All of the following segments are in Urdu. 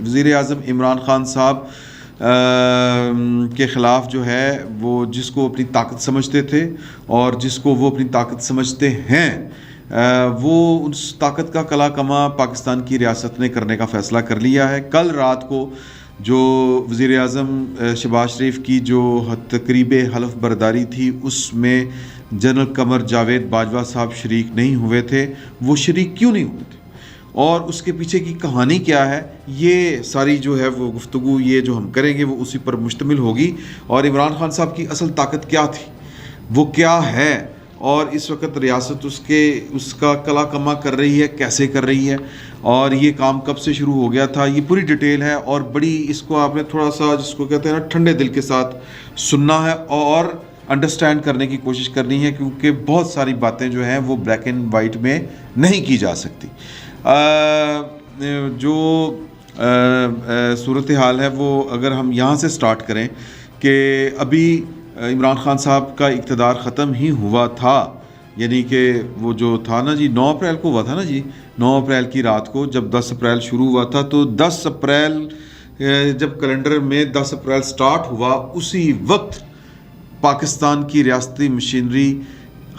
وزیر اعظم عمران خان صاحب کے خلاف جو ہے وہ جس کو اپنی طاقت سمجھتے تھے اور جس کو وہ اپنی طاقت سمجھتے ہیں وہ اس طاقت کا کلا کما پاکستان کی ریاست نے کرنے کا فیصلہ کر لیا ہے۔ کل رات کو جو وزیر اعظم شہباز شریف کی جو تقریب حلف برداری تھی اس میں جنرل قمر جاوید باجوہ صاحب شریک نہیں ہوئے تھے۔ وہ شریک کیوں نہیں ہوئے تھے اور اس کے پیچھے کی کہانی کیا ہے، یہ ساری جو ہے وہ گفتگو یہ جو ہم کریں گے وہ اسی پر مشتمل ہوگی، اور عمران خان صاحب کی اصل طاقت کیا تھی، وہ کیا ہے، اور اس وقت ریاست اس کا کلا کما کر رہی ہے، کیسے کر رہی ہے، اور یہ کام کب سے شروع ہو گیا تھا، یہ پوری ڈیٹیل ہے، اور بڑی اس کو آپ نے تھوڑا سا جس کو کہتے ہیں نا ٹھنڈے دل کے ساتھ سننا ہے اور انڈرسٹینڈ کرنے کی کوشش کرنی ہے، کیونکہ بہت ساری باتیں جو ہیں وہ بلیک اینڈ وائٹ میں نہیں کی جا سکتی۔ جو صورتحال ہے وہ اگر ہم یہاں سے سٹارٹ کریں کہ ابھی عمران خان صاحب کا اقتدار ختم ہی ہوا تھا، یعنی کہ وہ جو تھا نا جی 9 اپریل کو ہوا تھا نا جی، 9 اپریل کی رات کو جب 10 اپریل شروع ہوا تھا، تو 10 اپریل جب کیلنڈر میں 10 اپریل سٹارٹ ہوا اسی وقت پاکستان کی ریاستی مشینری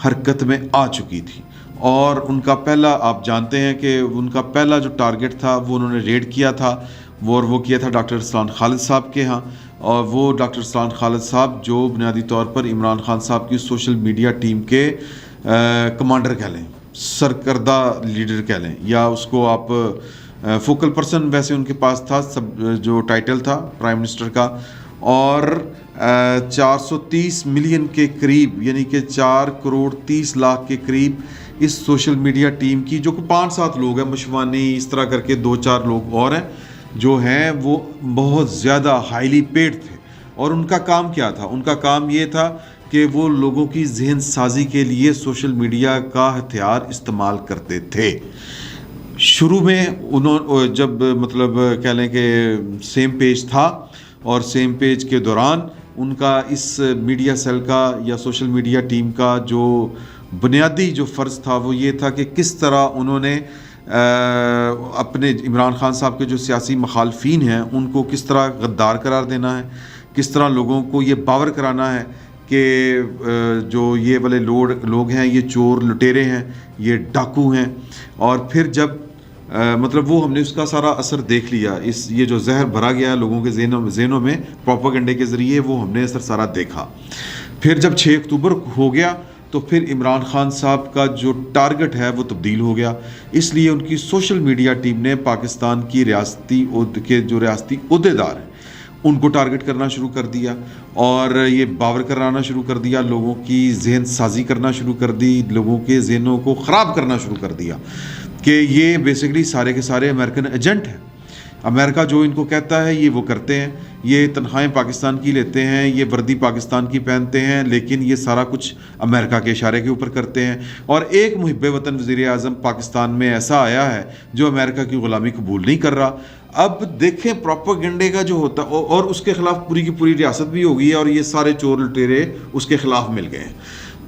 حرکت میں آ چکی تھی، اور ان کا پہلا آپ جانتے ہیں کہ ان کا پہلا جو ٹارگٹ تھا وہ انہوں نے ریڈ کیا تھا، وہ کیا تھا ڈاکٹر ارسلان خالد صاحب کے ہاں، اور وہ ڈاکٹر ارسلان خالد صاحب جو بنیادی طور پر عمران خان صاحب کی سوشل میڈیا ٹیم کے کمانڈر کہہ لیں، سرکردہ لیڈر کہہ لیں، یا اس کو آپ فوکل پرسن ویسے ان کے پاس تھا، جو ٹائٹل تھا پرائم منسٹر کا، اور 430 ملین کے قریب یعنی کہ 4 کروڑ 30 لاکھ کے قریب اس سوشل میڈیا ٹیم کی، جو کہ 5-7 لوگ ہیں، مشوانی اس طرح کر کے 2-4 لوگ اور ہیں جو ہیں، وہ بہت زیادہ ہائیلی پیڈ تھے۔ اور ان کا کام کیا تھا؟ ان کا کام یہ تھا کہ وہ لوگوں کی ذہن سازی کے لیے سوشل میڈیا کا ہتھیار استعمال کرتے تھے۔ شروع میں جب مطلب کہہ لیں کہ سیم پیج تھا، اور سیم پیج کے دوران ان کا اس میڈیا سیل کا یا سوشل میڈیا ٹیم کا جو بنیادی جو فرض تھا وہ یہ تھا کہ کس طرح انہوں نے اپنے عمران خان صاحب کے جو سیاسی مخالفین ہیں ان کو کس طرح غدار قرار دینا ہے، کس طرح لوگوں کو یہ باور کرانا ہے کہ جو یہ والے لوگ ہیں یہ چور لٹیرے ہیں، یہ ڈاکو ہیں، اور پھر جب مطلب وہ ہم نے اس کا سارا اثر دیکھ لیا، یہ جو زہر بھرا گیا لوگوں کے ذہنوں میں پروپیگنڈے کے ذریعے، وہ ہم نے اثر سارا دیکھا۔ پھر جب 6 اکتوبر ہو گیا تو پھر عمران خان صاحب کا جو ٹارگٹ ہے وہ تبدیل ہو گیا، اس لیے ان کی سوشل میڈیا ٹیم نے پاکستان کی ریاستی عہدیدار ہیں ان کو ٹارگٹ کرنا شروع کر دیا، اور یہ باور کرانا شروع کر دیا، لوگوں کی ذہن سازی کرنا شروع کر دی، لوگوں کے ذہنوں کو خراب کرنا شروع کر دیا کہ یہ بیسیکلی سارے کے سارے امریکن ایجنٹ ہیں، امریکہ جو ان کو کہتا ہے یہ وہ کرتے ہیں، یہ تنخواہیں پاکستان کی لیتے ہیں، یہ وردی پاکستان کی پہنتے ہیں، لیکن یہ سارا کچھ امریکہ کے اشارے کے اوپر کرتے ہیں۔ اور ایک محب وطن وزیر اعظم پاکستان میں ایسا آیا ہے جو امریکہ کی غلامی قبول نہیں کر رہا۔ اب دیکھیں پروپیگنڈے کا جو ہوتا ہے، اور اس کے خلاف پوری کی پوری ریاست بھی ہو گئی ہے، اور یہ سارے چور لٹیرے اس کے خلاف مل گئے ہیں۔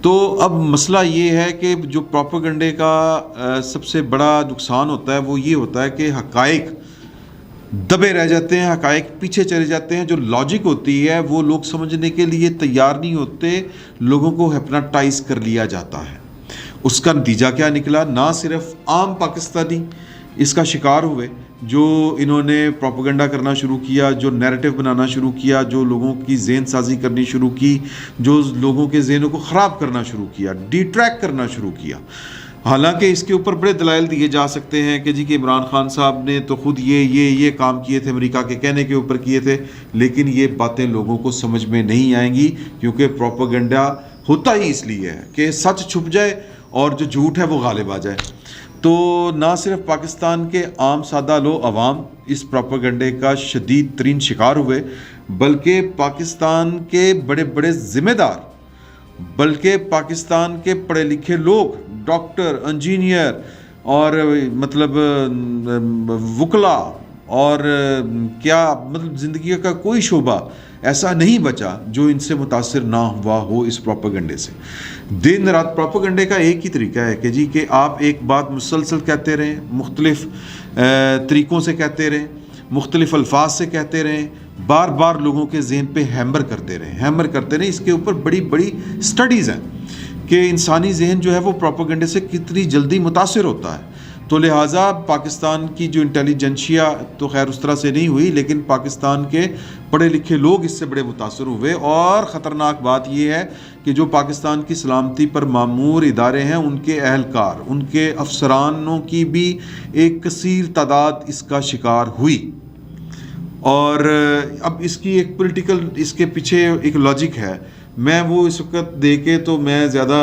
تو اب مسئلہ یہ ہے کہ جو پروپیگنڈے کا سب سے بڑا نقصان ہوتا ہے وہ یہ ہوتا ہے کہ حقائق دبے رہ جاتے ہیں، حقائق پیچھے چلے جاتے ہیں، جو لاجک ہوتی ہے وہ لوگ سمجھنے کے لیے تیار نہیں ہوتے، لوگوں کو ہپناٹائز کر لیا جاتا ہے۔ اس کا نتیجہ کیا نکلا؟ نہ صرف عام پاکستانی اس کا شکار ہوئے، جو انہوں نے پروپیگنڈا کرنا شروع کیا، جو نیریٹو بنانا شروع کیا، جو لوگوں کی ذہن سازی کرنی شروع کی، جو لوگوں کے ذہنوں کو خراب کرنا شروع کیا، ڈیٹریکٹ کرنا شروع کیا۔ حالانکہ اس کے اوپر بڑے دلائل دیے جا سکتے ہیں کہ جی کہ عمران خان صاحب نے تو خود یہ کام کیے تھے، امریکہ کے کہنے کے اوپر کیے تھے، لیکن یہ باتیں لوگوں کو سمجھ میں نہیں آئیں گی، کیونکہ پروپیگنڈا ہوتا ہی اس لیے ہے کہ سچ چھپ جائے اور جو جھوٹ ہے وہ غالب آ جائے۔ تو نہ صرف پاکستان کے عام سادہ عوام اس پروپیگنڈے کا شدید ترین شکار ہوئے، بلکہ پاکستان کے بڑے بڑے ذمہ دار، بلکہ پاکستان کے پڑھے لکھے لوگ، ڈاکٹر، انجینئر اور مطلب وکلا، اور کیا مطلب زندگی کا کوئی شعبہ ایسا نہیں بچا جو ان سے متاثر نہ ہوا ہو اس پروپیگنڈے سے۔ دن رات پروپیگنڈے کا ایک ہی طریقہ ہے کہ جی کہ آپ ایک بات مسلسل کہتے رہیں، مختلف طریقوں سے کہتے رہیں، مختلف الفاظ سے کہتے رہیں، بار بار لوگوں کے ذہن پہ ہیمر کرتے رہیں. اس کے اوپر بڑی بڑی سٹڈیز ہیں کہ انسانی ذہن جو ہے وہ پروپیگنڈے سے کتنی جلدی متاثر ہوتا ہے. تو لہٰذا پاکستان کی جو انٹیلیجنشیا تو خیر اس طرح سے نہیں ہوئی، لیکن پاکستان کے پڑھے لکھے لوگ اس سے بڑے متاثر ہوئے. اور خطرناک بات یہ ہے کہ جو پاکستان کی سلامتی پر مامور ادارے ہیں، ان کے اہلکار، ان کے افسرانوں کی بھی ایک کثیر تعداد اس کا شکار ہوئی. اور اب اس کی ایک پولیٹیکل، اس کے پیچھے ایک لاجک ہے. میں وہ اس وقت دیکھے تو میں زیادہ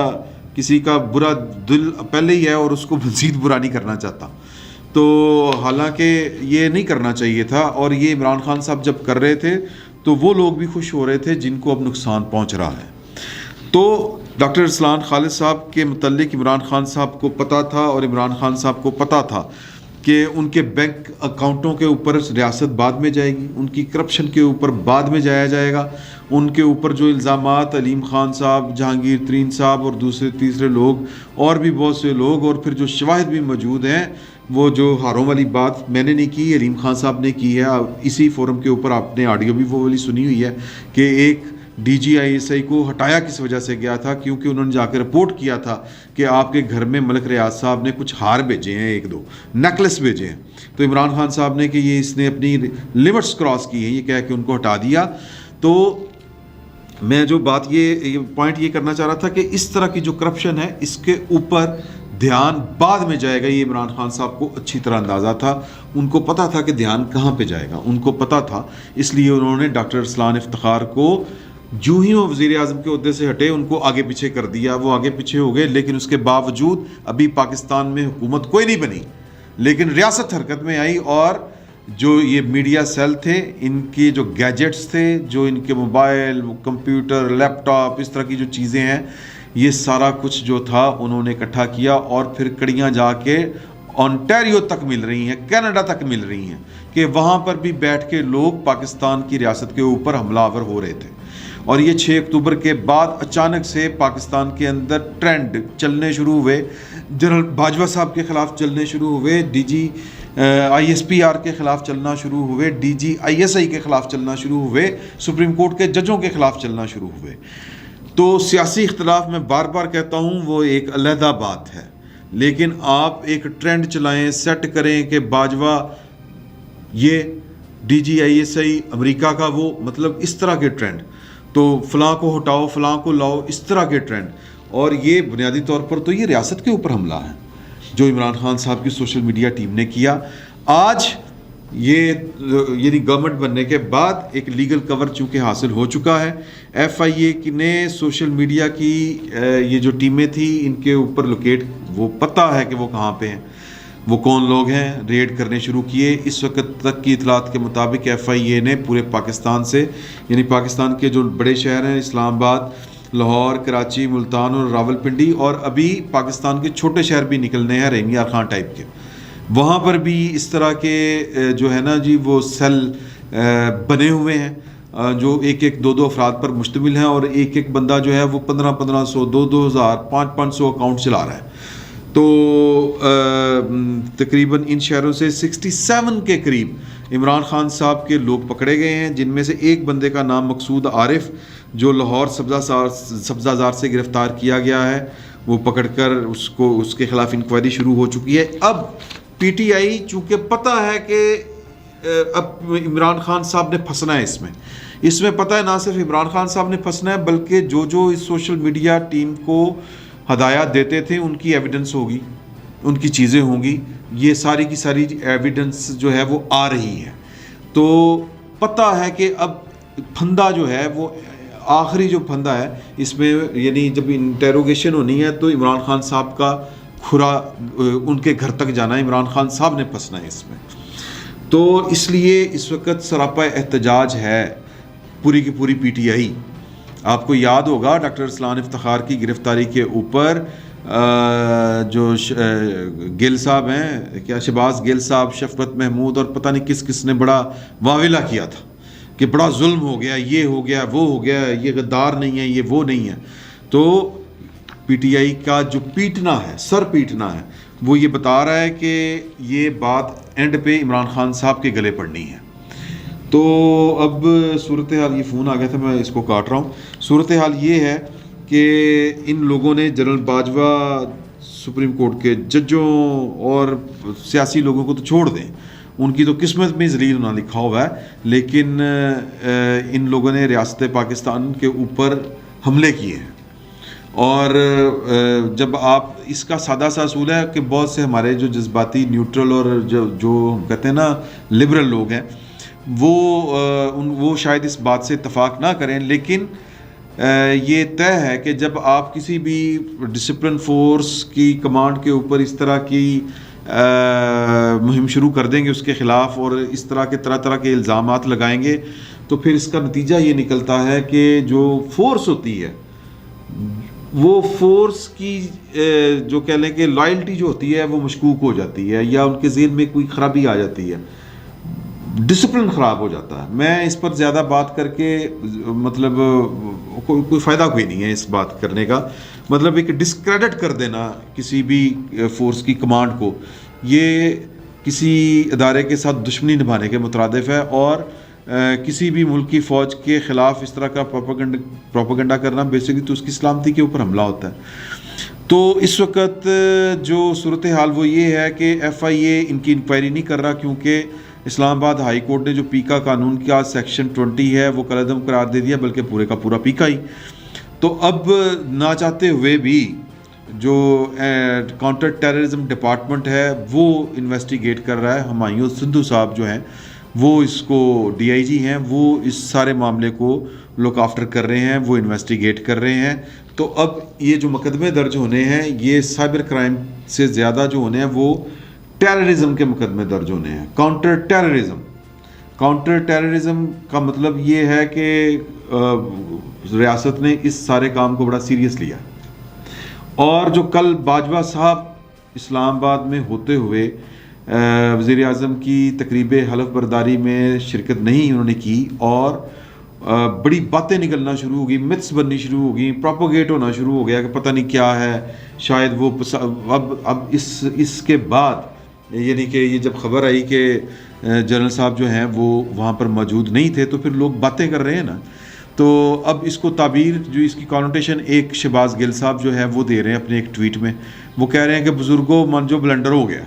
کسی کا برا دل پہلے ہی ہے اور اس کو مزید برا نہیں کرنا چاہتا. تو حالانکہ یہ نہیں کرنا چاہیے تھا، اور یہ عمران خان صاحب جب کر رہے تھے تو وہ لوگ بھی خوش ہو رہے تھے جن کو اب نقصان پہنچ رہا ہے. تو ڈاکٹر ارسلان خالد صاحب کے متعلق عمران خان صاحب کو پتہ تھا، اور عمران خان صاحب کو پتہ تھا کہ ان کے بینک اکاؤنٹوں کے اوپر ریاست بعد میں جائے گی، ان کی کرپشن کے اوپر بعد میں جایا جائے گا. ان کے اوپر جو الزامات علیم خان صاحب، جہانگیر ترین صاحب اور دوسرے تیسرے لوگ اور بھی بہت سے لوگ، اور پھر جو شواہد بھی موجود ہیں، وہ جو ہاروں والی بات میں نے نہیں کی، علیم خان صاحب نے کی ہے. اسی فورم کے اوپر آپ نے آڈیو بھی وہ والی سنی ہوئی ہے کہ ایک D G I S I کو ہٹایا کس وجہ سے گیا تھا، کیونکہ انہوں نے جا کے رپورٹ کیا تھا کہ آپ کے گھر میں ملک ریاض صاحب نے کچھ ہار بھیجے ہیں، 1-2 نیکلس بھیجے ہیں. تو عمران خان صاحب نے کہ یہ اس نے اپنی لیمٹس کراس کی ہیں، یہ کہہ کے ان کو ہٹا دیا. تو میں جو بات یہ پوائنٹ یہ کرنا چاہ رہا تھا کہ اس طرح کی جو کرپشن ہے، اس کے اوپر دھیان بعد میں جائے گا. یہ عمران خان صاحب کو اچھی طرح اندازہ تھا، ان کو پتہ تھا کہ دھیان کہاں پہ جائے گا، ان کو پتہ تھا. اس لیے انہوں نے ڈاکٹر ارسلان افتخار کو جو ہی وہ وزیر اعظم کے عہدے سے ہٹے، ان کو آگے پیچھے کر دیا. وہ آگے پیچھے ہو گئے، لیکن اس کے باوجود ابھی پاکستان میں حکومت کوئی نہیں بنی، لیکن ریاست حرکت میں آئی. اور جو یہ میڈیا سیل تھے، ان کے جو گیجٹس تھے، جو ان کے موبائل، کمپیوٹر، لیپ ٹاپ، اس طرح کی جو چیزیں ہیں، یہ سارا کچھ جو تھا انہوں نے اکٹھا کیا. اور پھر کڑیاں جا کے آنٹیریو تک مل رہی ہیں، کینیڈا تک مل رہی ہیں کہ وہاں پر بھی بیٹھ کے لوگ پاکستان کی ریاست کے اوپر حملہ آور ہو رہے تھے. اور یہ 6 اکتوبر کے بعد اچانک سے پاکستان کے اندر ٹرینڈ چلنے شروع ہوئے. جنرل باجوہ صاحب کے خلاف چلنے شروع ہوئے، D G I S P R کے خلاف چلنا شروع ہوئے، D G I S I کے خلاف چلنا شروع ہوئے، سپریم کورٹ کے ججوں کے خلاف چلنا شروع ہوئے. تو سیاسی اختلاف میں بار بار کہتا ہوں وہ ایک علیحدہ بات ہے، لیکن آپ ایک ٹرینڈ چلائیں، سیٹ کریں کہ باجوہ یہ، D G I S I امریکہ کا وہ، مطلب اس طرح کے ٹرینڈ، تو فلاں کو ہٹاؤ، فلاں کو لاؤ، اس طرح کے ٹرینڈ. اور یہ بنیادی طور پر تو یہ ریاست کے اوپر حملہ ہے جو عمران خان صاحب کی سوشل میڈیا ٹیم نے کیا. آج یہ یعنی گورنمنٹ بننے کے بعد ایک لیگل کور چونکہ حاصل ہو چکا ہے. ایف آئی اے نے سوشل میڈیا کی یہ جو ٹیمیں تھیں، ان کے اوپر لوکیٹ، وہ پتہ ہے کہ وہ کہاں پہ ہیں، وہ کون لوگ ہیں، ریڈ کرنے شروع کیے. اس وقت تک کی اطلاعات کے مطابق ایف آئی اے نے پورے پاکستان سے، یعنی پاکستان کے جو بڑے شہر ہیں، اسلام آباد، لاہور، کراچی، ملتان اور راولپنڈی، اور ابھی پاکستان کے چھوٹے شہر بھی نکلنے ہیں رحیم خان ٹائپ کے، وہاں پر بھی اس طرح کے جو ہے نا جی وہ سیل بنے ہوئے ہیں جو 1-2 افراد پر مشتمل ہیں. اور ایک بندہ جو ہے وہ 1500 2,000 500 اکاؤنٹ چلا رہا ہے. تو تقریباً ان شہروں سے 67 کے قریب عمران خان صاحب کے لوگ پکڑے گئے ہیں، جن میں سے ایک بندے کا نام مقصود عارف، جو لاہور سبزہ زار سے گرفتار کیا گیا ہے. وہ پکڑ کر اس کے خلاف انکوائری شروع ہو چکی ہے. اب پی ٹی آئی چونکہ پتہ ہے کہ اب عمران خان صاحب نے پھنسنا ہے اس میں پتہ ہے نہ صرف عمران خان صاحب نے پھنسنا ہے، بلکہ جو اس سوشل میڈیا ٹیم کو ہدایات دیتے تھے ان کی ایویڈنس ہوگی، ان کی چیزیں ہوں گی. یہ ساری کی ساری ایویڈنس جو ہے وہ آ رہی ہے. تو پتہ ہے کہ اب پھندا جو ہے وہ آخری جو پھندا ہے اس میں، یعنی جب انٹیروگیشن ہونی ہے تو عمران خان صاحب کا کھرا ان کے گھر تک جانا ہے، عمران خان صاحب نے پھنسنا ہے اس میں. تو اس لیے اس وقت سراپا احتجاج ہے پوری کی پوری پی ٹی آئی. آپ کو یاد ہوگا ڈاکٹر ارسلان افتخار کی گرفتاری کے اوپر جو گل صاحب ہیں، کیا شہباز گل صاحب، شفقت محمود اور پتہ نہیں کس نے بڑا واویلا کیا تھا کہ بڑا ظلم ہو گیا، یہ ہو گیا، وہ ہو گیا، یہ غدار نہیں ہے، یہ وہ نہیں ہے. تو پی ٹی آئی کا جو پیٹنا ہے، سر پیٹنا ہے، وہ یہ بتا رہا ہے کہ یہ بات اینڈ پہ عمران خان صاحب کے گلے پڑنی ہے. تو اب صورتحال، یہ فون آ گیا تھا میں اس کو کاٹ رہا ہوں. صورتحال یہ ہے کہ ان لوگوں نے جنرل باجوہ، سپریم کورٹ کے ججوں اور سیاسی لوگوں کو تو چھوڑ دیں، ان کی تو قسمت میں ذلیل ہونا لکھا ہوا ہے، لیکن ان لوگوں نے ریاست پاکستان کے اوپر حملے کیے ہیں. اور جب آپ اس کا سادہ سا اصول ہے کہ بہت سے ہمارے جو جذباتی نیوٹرل اور جو کہتے ہیں نا لبرل لوگ ہیں، وہ شاید اس بات سے اتفاق نہ کریں، لیکن یہ طے ہے کہ جب آپ کسی بھی ڈسپلن فورس کی کمانڈ کے اوپر اس طرح کی مہم شروع کر دیں گے اس کے خلاف، اور اس طرح کے طرح طرح کے الزامات لگائیں گے، تو پھر اس کا نتیجہ یہ نکلتا ہے کہ جو فورس ہوتی ہے، وہ فورس کی جو کہہ لیں کہ لائلٹی جو ہوتی ہے وہ مشکوک ہو جاتی ہے، یا ان کے ذہن میں کوئی خرابی آ جاتی ہے، ڈسپلن خراب ہو جاتا ہے. میں اس پر زیادہ بات کر کے مطلب کوئی فائدہ کوئی نہیں ہے اس بات کرنے کا. مطلب ایک ڈسکریڈٹ کر دینا کسی بھی فورس کی کمانڈ کو، یہ کسی ادارے کے ساتھ دشمنی نبھانے کے مترادف ہے، اور کسی بھی ملک کی فوج کے خلاف اس طرح کا پروپیگنڈا کرنا بیسکلی تو اس کی سلامتی کے اوپر حملہ ہوتا ہے. تو اس وقت جو صورتحال وہ یہ ہے کہ ایف آئی اے ان کی انکوائری نہیں کر رہا، کیونکہ اسلام آباد ہائی کورٹ نے جو پیکا قانون کا سیکشن 20 ہے وہ کالعدم قرار دے دیا، بلکہ پورے کا پورا پیکا ہی. تو اب نہ چاہتے ہوئے بھی جو کاؤنٹر ٹیررزم ڈپارٹمنٹ ہے وہ انویسٹیگیٹ کر رہا ہے. ہمایوں سدھو صاحب جو ہیں وہ اس کو ڈی آئی جی ہیں، وہ اس سارے معاملے کو لک آفٹر کر رہے ہیں، وہ انویسٹیگیٹ کر رہے ہیں. تو اب یہ جو مقدمے درج ہونے ہیں، یہ سائبر کرائم سے زیادہ جو ہونے ہیں وہ ٹیررزم کے مقدمے درج ہونے ہیں. کاؤنٹر ٹیررزم کا مطلب یہ ہے کہ ریاست نے اس سارے کام کو بڑا سیریس لیا. اور جو کل باجوہ صاحب اسلام آباد میں ہوتے ہوئے وزیر اعظم کی تقریب حلف برداری میں شرکت نہیں انہوں نے کی، اور بڑی باتیں نکلنا شروع ہو گئی، متس بننی شروع ہو گئی، پروپوگیٹ ہونا شروع ہو گیا کہ پتہ نہیں کیا ہے، شاید وہ اب اس کے بعد یعنی کہ یہ جب خبر آئی کہ جنرل صاحب جو ہیں وہ وہاں پر موجود نہیں تھے، تو پھر لوگ باتیں کر رہے ہیں نا. تو اب اس کو تعبیر جو اس کی کانوٹیشن ایک شہباز گل صاحب جو ہے وہ دے رہے ہیں اپنے ایک ٹویٹ میں. وہ کہہ رہے ہیں کہ بزرگوں من جو بلنڈر ہو گیا.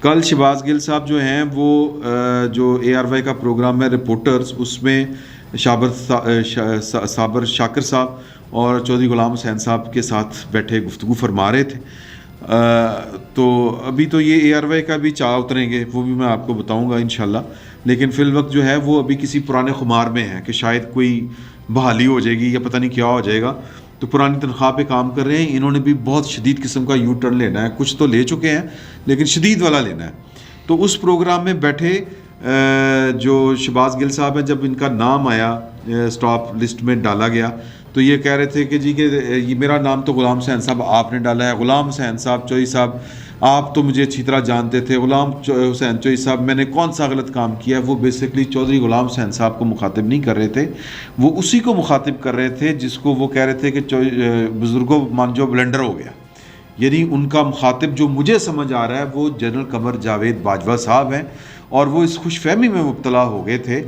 کل شہباز گل صاحب جو ہیں وہ جو اے آر وائی کا پروگرام ہے رپورٹرز، اس میں صابر شاکر صاحب اور چودھری غلام حسین صاحب کے ساتھ بیٹھے گفتگو فرما رہے تھے. تو ابھی تو یہ اے آر وائی کا بھی چاہ اتریں گے، وہ بھی میں آپ کو بتاؤں گا انشاءاللہ، لیکن فی الوقت جو ہے وہ ابھی کسی پرانے خمار میں ہے کہ شاید کوئی بحالی ہو جائے گی یا پتہ نہیں کیا ہو جائے گا. تو پرانی تنخواہ پہ کام کر رہے ہیں. انہوں نے بھی بہت شدید قسم کا یو ٹرن لینا ہے، کچھ تو لے چکے ہیں لیکن شدید والا لینا ہے. تو اس پروگرام میں بیٹھے جو شہباز گل صاحب ہیں، جب ان کا نام آیا سٹاپ لسٹ میں ڈالا گیا، تو یہ کہہ رہے تھے کہ جی کہ یہ میرا نام تو غلام حسین صاحب آپ نے ڈالا ہے. غلام حسین صاحب چوئی صاحب آپ تو مجھے اچھی طرح جانتے تھے. غلام حسین چوئی صاحب میں نے کون سا غلط کام کیا ہے؟ وہ بیسکلی چودھری غلام حسین صاحب کو مخاطب نہیں کر رہے تھے، وہ اسی کو مخاطب کر رہے تھے جس کو وہ کہہ رہے تھے کہ بزرگوں مان جو بلنڈر ہو گیا. یعنی ان کا مخاطب جو مجھے سمجھ آ رہا ہے وہ جنرل قمر جاوید باجوہ صاحب ہیں، اور وہ اس خوش فہمی میں مبتلا ہو گئے تھے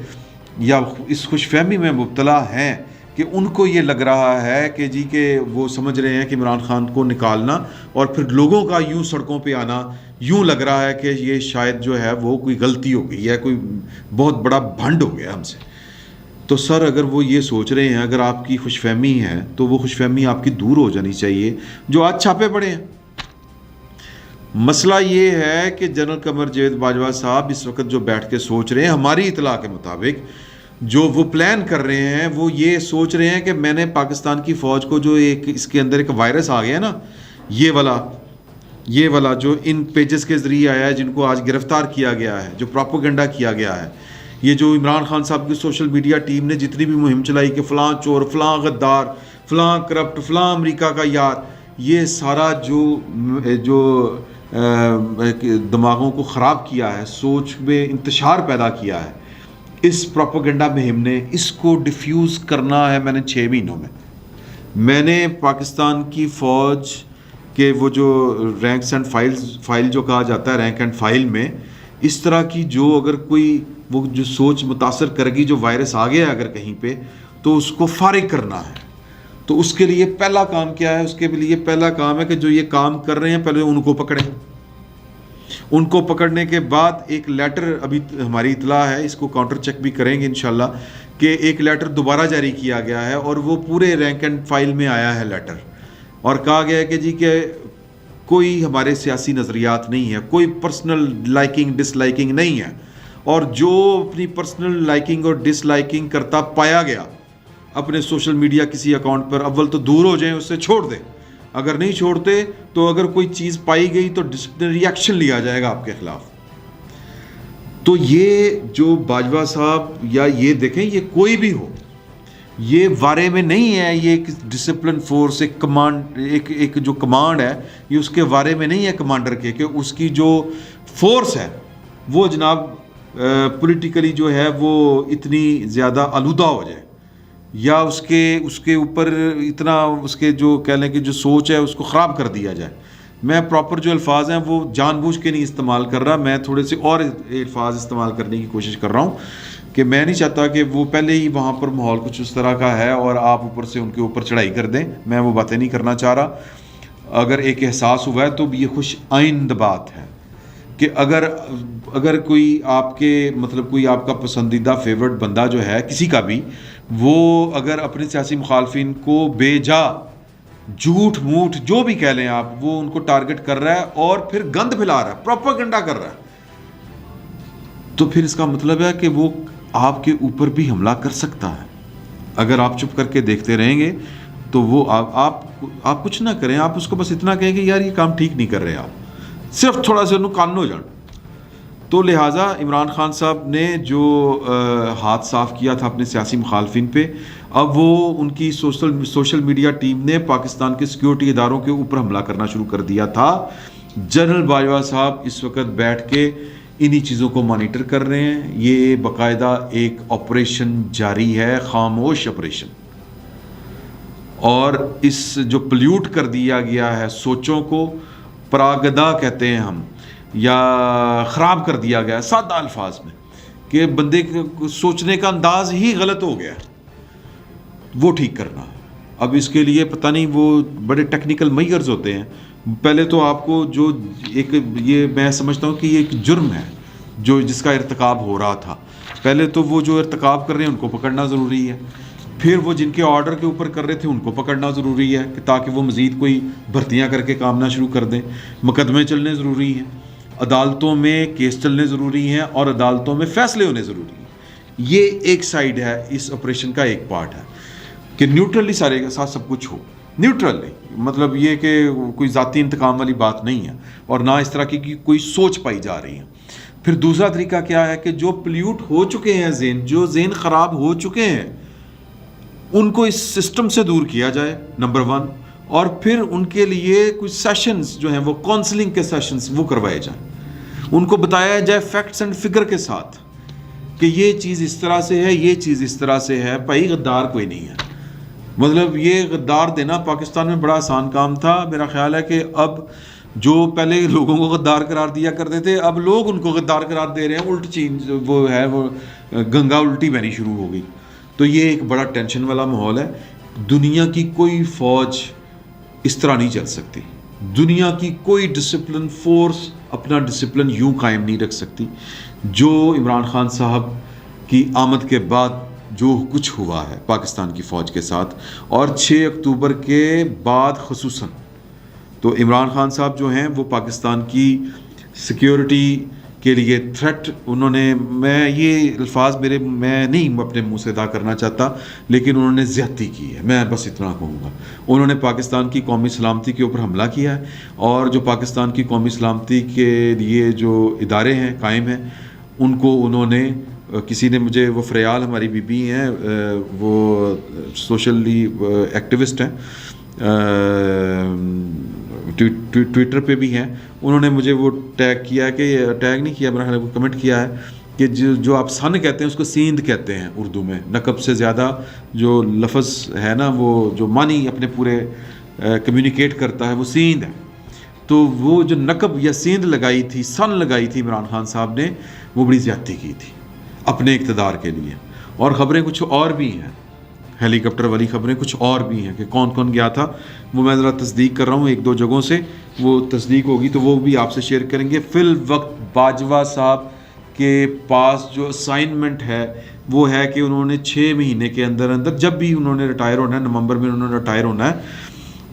یا اس خوش فہمی میں مبتلا ہیں کہ ان کو یہ لگ رہا ہے کہ جی کہ وہ سمجھ رہے ہیں کہ عمران خان کو نکالنا اور پھر لوگوں کا یوں سڑکوں پہ آنا، یوں لگ رہا ہے کہ یہ شاید جو ہے وہ کوئی غلطی ہو گئی ہے، کوئی بہت بڑا بھنڈ ہو گیا ہم سے. تو سر اگر وہ یہ سوچ رہے ہیں، اگر آپ کی خوش فہمی ہے تو وہ خوش فہمی آپ کی دور ہو جانی چاہیے جو آج چھاپے پڑے ہیں. مسئلہ یہ ہے کہ جنرل قمر جاوید باجوہ صاحب اس وقت جو بیٹھ کے سوچ رہے ہیں، ہماری اطلاع کے مطابق جو وہ پلان کر رہے ہیں، وہ یہ سوچ رہے ہیں کہ میں نے پاکستان کی فوج کو جو ایک اس کے اندر ایک وائرس آ گیا نا، یہ والا جو ان پیجز کے ذریعے آیا ہے، جن کو آج گرفتار کیا گیا ہے، جو پروپیگنڈا کیا گیا ہے، یہ جو عمران خان صاحب کی سوشل میڈیا ٹیم نے جتنی بھی مہم چلائی کہ فلاں چور، فلاں غدار، فلاں کرپٹ، فلاں امریکہ کا یار، یہ سارا جو دماغوں کو خراب کیا ہے، سوچ میں انتشار پیدا کیا ہے، اس پروپیگنڈا مہم نے اس کو ڈیفیوز کرنا ہے. میں نے 6 مہینوں میں پاکستان کی فوج کہ وہ جو رینکس اینڈ فائل جو کہا جاتا ہے رینک اینڈ فائل میں اس طرح کی جو اگر کوئی وہ جو سوچ متاثر کرے گی جو وائرس آ گیا ہے اگر کہیں پہ تو اس کو فارغ کرنا ہے. تو اس کے لیے پہلا کام کیا ہے؟ اس کے لیے پہلا کام ہے کہ جو یہ کام کر رہے ہیں پہلے ان کو پکڑیں. ان کو پکڑنے کے بعد ایک لیٹر ابھی ہماری اطلاع ہے, اس کو کاؤنٹر چیک بھی کریں گے انشاءاللہ, کہ ایک لیٹر دوبارہ جاری کیا گیا ہے اور وہ پورے رینک اینڈ فائل میں آیا ہے لیٹر, اور کہا گیا ہے کہ جی کہ کوئی ہمارے سیاسی نظریات نہیں ہے, کوئی پرسنل لائکنگ ڈس لائکنگ نہیں ہے, اور جو اپنی پرسنل لائکنگ اور ڈس لائکنگ کرتا پایا گیا اپنے سوشل میڈیا کسی اکاؤنٹ پر, اول تو دور ہو جائیں, اس سے چھوڑ دیں, اگر نہیں چھوڑتے تو اگر کوئی چیز پائی گئی تو ڈسپلنری ایکشن لیا جائے گا آپ کے خلاف. تو یہ جو باجوہ صاحب یا یہ دیکھیں یہ کوئی بھی ہو, یہ وارے میں نہیں ہے, یہ ایک ڈسپلن فورس ایک کمانڈ ایک جو کمانڈ ہے یہ اس کے وارے میں نہیں ہے کمانڈر کے, کہ اس کی جو فورس ہے وہ جناب پولیٹیکلی جو ہے وہ اتنی زیادہ آلودہ ہو جائے یا اس کے اوپر اتنا اس کے جو کہہ لیں کہ جو سوچ ہے اس کو خراب کر دیا جائے. میں پراپر جو الفاظ ہیں وہ جان بوجھ کے نہیں استعمال کر رہا, میں تھوڑے سے اور الفاظ استعمال کرنے کی کوشش کر رہا ہوں کہ میں نہیں چاہتا کہ وہ پہلے ہی وہاں پر ماحول کچھ اس طرح کا ہے اور آپ اوپر سے ان کے اوپر چڑھائی کر دیں. میں وہ باتیں نہیں کرنا چاہ رہا. اگر ایک احساس ہوا ہے تو یہ خوش آئند بات ہے کہ اگر کوئی آپ کے مطلب کوئی آپ کا پسندیدہ فیورٹ بندہ جو ہے کسی کا بھی, وہ اگر اپنے سیاسی مخالفین کو بے جا جھوٹ موٹ جو بھی کہہ لیں آپ, وہ ان کو ٹارگٹ کر رہا ہے اور پھر گند پھیلا رہا ہے, پروپیگنڈا کر رہا ہے, تو پھر اس کا مطلب ہے کہ وہ آپ کے اوپر بھی حملہ کر سکتا ہے. اگر آپ چپ کر کے دیکھتے رہیں گے تو وہ آپ کچھ نہ کریں, آپ اس کو بس اتنا کہیں کہ یار یہ کام ٹھیک نہیں کر رہے, آپ صرف تھوڑا سا انہوں کان ہو جان. تو لہٰذا عمران خان صاحب نے جو ہاتھ صاف کیا تھا اپنے سیاسی مخالفین پہ, اب وہ ان کی سوشل میڈیا ٹیم نے پاکستان کے سیکیورٹی اداروں کے اوپر حملہ کرنا شروع کر دیا تھا. جنرل باجوہ صاحب اس وقت بیٹھ کے انہی چیزوں کو مانیٹر کر رہے ہیں. یہ باقاعدہ ایک آپریشن جاری ہے, خاموش آپریشن, اور اس جو پلیوٹ کر دیا گیا ہے سوچوں کو, پراگدا کہتے ہیں ہم, یا خراب کر دیا گیا سادہ الفاظ میں, کہ بندے کے سوچنے کا انداز ہی غلط ہو گیا, وہ ٹھیک کرنا ہے. اب اس کے لیے پتہ نہیں وہ بڑے ٹیکنیکل میئرز ہوتے ہیں. پہلے تو آپ کو جو ایک یہ میں سمجھتا ہوں کہ یہ ایک جرم ہے جو جس کا ارتکاب ہو رہا تھا. پہلے تو وہ جو ارتکاب کر رہے ہیں ان کو پکڑنا ضروری ہے, پھر وہ جن کے آرڈر کے اوپر کر رہے تھے ان کو پکڑنا ضروری ہے کہ تاکہ وہ مزید کوئی بھرتیاں کر کے کام نہ شروع کر دیں. مقدمے چلنے ضروری ہیں, عدالتوں میں کیس چلنے ضروری ہیں, اور عدالتوں میں فیصلے ہونے ضروری ہیں. یہ ایک سائیڈ ہے, اس آپریشن کا ایک پارٹ ہے کہ نیوٹرلی سارے کے ساتھ سب کچھ ہو. نیوٹرلی مطلب یہ کہ کوئی ذاتی انتقام والی بات نہیں ہے, اور نہ اس طرح کی کوئی سوچ پائی جا رہی ہے. پھر دوسرا طریقہ کیا ہے کہ جو پلیوٹ ہو چکے ہیں ذہن, جو ذہن خراب ہو چکے ہیں, ان کو اس سسٹم سے دور کیا جائے نمبر 1, اور پھر ان کے لیے کچھ سیشنز جو ہیں وہ کاؤنسلنگ کے سیشنز وہ کروائے جائیں. ان کو بتایا جائے فیکٹس اینڈ فگر کے ساتھ کہ یہ چیز اس طرح سے ہے, یہ چیز اس طرح سے ہے. بھائی غدار کوئی نہیں ہے, مطلب یہ غدار دینا پاکستان میں بڑا آسان کام تھا. میرا خیال ہے کہ اب جو پہلے لوگوں کو غدار قرار دیا کرتے تھے, اب لوگ ان کو غدار قرار دے رہے ہیں. الٹ چیز وہ ہے, وہ گنگا الٹی بہنی شروع ہو گئی. تو یہ ایک بڑا ٹینشن والا ماحول ہے. دنیا کی کوئی فوج اس طرح نہیں چل سکتی, دنیا کی کوئی ڈسپلن فورس اپنا ڈسپلن یوں قائم نہیں رکھ سکتی جو عمران خان صاحب کی آمد کے بعد جو کچھ ہوا ہے پاکستان کی فوج کے ساتھ, اور 6 اکتوبر کے بعد خصوصاً. تو عمران خان صاحب جو ہیں وہ پاکستان کی سیکیورٹی کے لیے تھریٹ, انہوں نے, میں یہ الفاظ میں نہیں اپنے منہ سے ادا کرنا چاہتا, لیکن انہوں نے زیادتی کی ہے, میں بس اتنا کہوں گا. انہوں نے پاکستان کی قومی سلامتی کے اوپر حملہ کیا ہے, اور جو پاکستان کی قومی سلامتی کے لیے جو ادارے ہیں قائم ہیں ان کو انہوں نے, کسی نے مجھے, وہ فریال ہماری بی بی ہیں, وہ سوشلی ایکٹیوسٹ ہیں, ٹویٹر پہ بھی ہیں, انہوں نے مجھے وہ ٹیگ کیا کہ, ٹیگ نہیں کیا, میرا کمنٹ کیا ہے کہ جو آپ سن کہتے ہیں اس کو سیند کہتے ہیں اردو میں. نقب سے زیادہ جو لفظ ہے نا, وہ جو معنی اپنے پورے کمیونیکیٹ کرتا ہے وہ سیند ہے. تو وہ جو نقب یا سیند لگائی تھی، سن لگائی تھی عمران خان صاحب نے، وہ بڑی زیادتی کی تھی اپنے اقتدار کے لیے. اور خبریں کچھ اور بھی ہیں، ہیلی کاپٹر والی خبریں کچھ اور بھی ہیں کہ کون کون گیا تھا. وہ میں ذرا تصدیق کر رہا ہوں، 1-2 جگہوں سے وہ تصدیق ہوگی تو وہ بھی آپ سے شیئر کریں گے. فی الوقت باجوہ صاحب کے پاس جو اسائنمنٹ ہے وہ ہے کہ انہوں نے 6 مہینے کے اندر اندر، جب بھی انہوں نے ریٹائر ہونا ہے، نومبر میں انہوں نے ریٹائر ہونا ہے،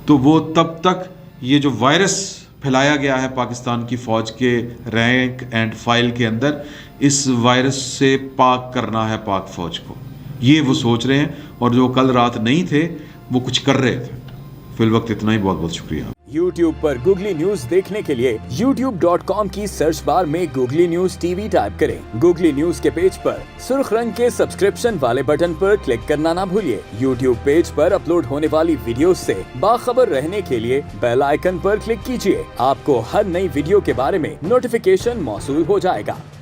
تو وہ تب تک یہ جو وائرس پھیلایا گیا ہے پاکستان کی فوج کے رینک اینڈ فائل کے اندر، اس وائرس سے پاک کرنا ہے پاک فوج کو. یہ وہ سوچ رہے ہیں، اور جو کل رات نہیں تھے وہ کچھ کر رہے تھے. فی الوقت اتنا ہی، بہت بہت شکریہ. YouTube پر گوگلی نیوز دیکھنے کے لیے youtube.com کی سرچ بار میں googly news T V type کریں. گوگلی نیوز کے پیج پر سرخ رنگ کے سبسکرپشن والے بٹن پر کلک کرنا نہ بھولیے. YouTube پیج پر اپلوڈ ہونے والی ویڈیوز سے باخبر رہنے کے لیے بیل آئیکن پر کلک کیجیے. آپ کو ہر نئی ویڈیو کے بارے میں نوٹیفیکیشن موصول ہو جائے گا.